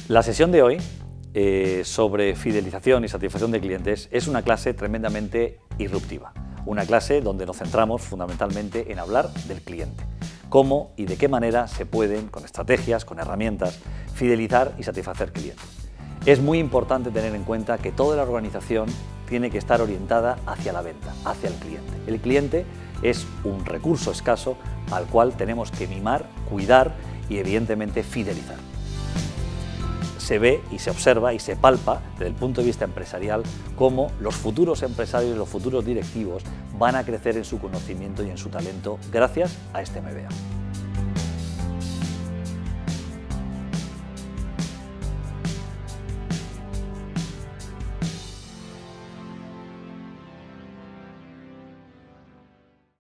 La sesión de hoy sobre fidelización y satisfacción de clientes es una clase tremendamente irruptiva, una clase donde nos centramos fundamentalmente en hablar del cliente, cómo y de qué manera se pueden, con estrategias, con herramientas, fidelizar y satisfacer clientes. Es muy importante tener en cuenta que toda la organización tiene que estar orientada hacia la venta, hacia el cliente. El cliente es un recurso escaso al cual tenemos que mimar, cuidar y evidentemente fidelizar. Se ve y se observa y se palpa desde el punto de vista empresarial cómo los futuros empresarios y los futuros directivos van a crecer en su conocimiento y en su talento gracias a este MBA.